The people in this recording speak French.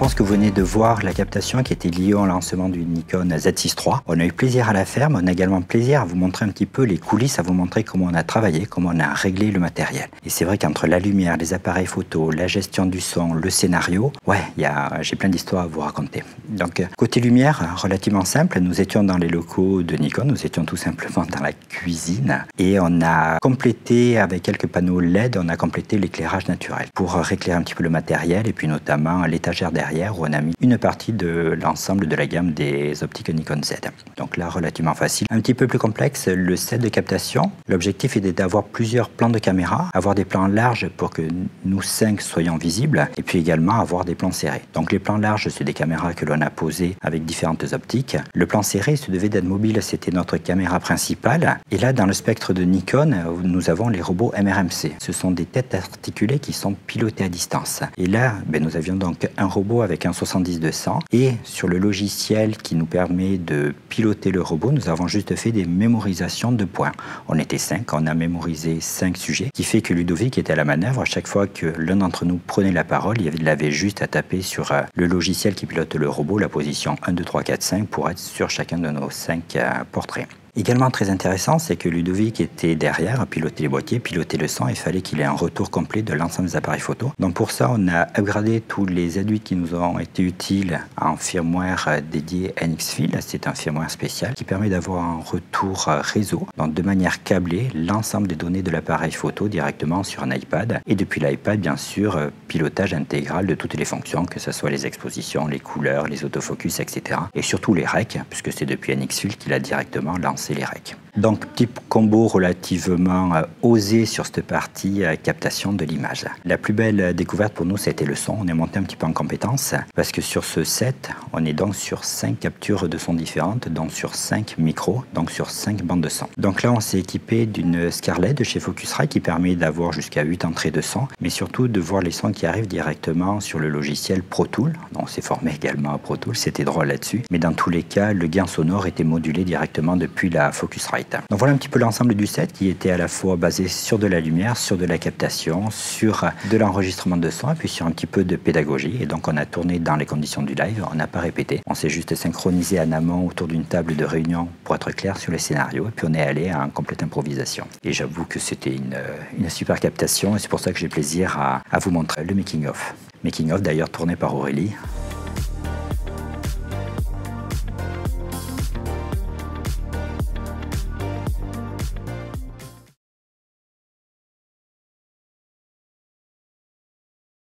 pense que vous venez de voir la captation qui était liée au lancement du Nikon Z6 III. On a eu plaisir à la faire, mais on a également plaisir à vous montrer un petit peu les coulisses, à vous montrer comment on a travaillé, comment on a réglé le matériel. Et c'est vrai qu'entre la lumière, les appareils photo, la gestion du son, le scénario, j'ai plein d'histoires à vous raconter. Donc, côté lumière, relativement simple, nous étions dans les locaux de Nikon, nous étions tout simplement dans la cuisine et on a complété avec quelques panneaux LED, on a complété l'éclairage naturel pour réclairer un petit peu le matériel et puis notamment l'étagère derrière où on a mis une partie de l'ensemble de la gamme des optiques Nikon Z. Donc là, relativement facile. Un petit peu plus complexe, le set de captation. L'objectif est d'avoir plusieurs plans de caméra, avoir des plans larges pour que nous 5 soyons visibles et puis également avoir des plans serrés. Donc les plans larges, c'est des caméras que l'on a posées avec différentes optiques. Le plan serré, se devait d'être mobile, c'était notre caméra principale. Et là, dans le spectre de Nikon, nous avons les robots MRMC. Ce sont des têtes articulées qui sont pilotées à distance. Et là, nous avions donc un robot avec un 70-200 et sur le logiciel qui nous permet de piloter le robot, nous avons juste fait des mémorisations de points. On était 5, on a mémorisé 5 sujets, qui fait que Ludovic était à la manœuvre. À chaque fois que l'un d'entre nous prenait la parole, il avait juste à taper sur le logiciel qui pilote le robot, la position 1, 2, 3, 4, 5 pour être sur chacun de nos 5 portraits. Également très intéressant, c'est que Ludovic était derrière, piloter les boîtiers, piloter le son, il fallait qu'il ait un retour complet de l'ensemble des appareils photo. Donc pour ça, on a upgradé tous les aduits qui nous ont été utiles en firmware dédié NXField. C'est un firmware spécial qui permet d'avoir un retour réseau, donc de manière câblée, l'ensemble des données de l'appareil photo directement sur un iPad. Et depuis l'iPad, bien sûr, pilotage intégral de toutes les fonctions, que ce soit les expositions, les couleurs, les autofocus, etc. Et surtout les REC, puisque c'est depuis NXField qu'il a directement lancé les REC. Donc, petit combo relativement osé sur cette partie captation de l'image. La plus belle découverte pour nous, c'était le son. On est monté un petit peu en compétence parce que sur ce set, on est donc sur 5 captures de son différentes, donc sur 5 micros, donc sur 5 bandes de son. Donc là, on s'est équipé d'une Scarlett de chez Focusrite qui permet d'avoir jusqu'à 8 entrées de son, mais surtout de voir les sons qui arrivent directement sur le logiciel Pro Tools. On s'est formé également à Pro Tools, c'était drôle là-dessus. Mais dans tous les cas, le gain sonore était modulé directement depuis la Focusrite. Donc voilà un petit peu l'ensemble du set qui était à la fois basé sur de la lumière, sur de la captation, sur de l'enregistrement de son et puis sur un petit peu de pédagogie. Et donc on a tourné dans les conditions du live, on n'a pas répété. On s'est juste synchronisé en amont autour d'une table de réunion pour être clair sur les scénarios et puis on est allé en complète improvisation. Et j'avoue que c'était une super captation et c'est pour ça que j'ai plaisir à vous montrer le making of. Making of d'ailleurs tourné par Aurélie.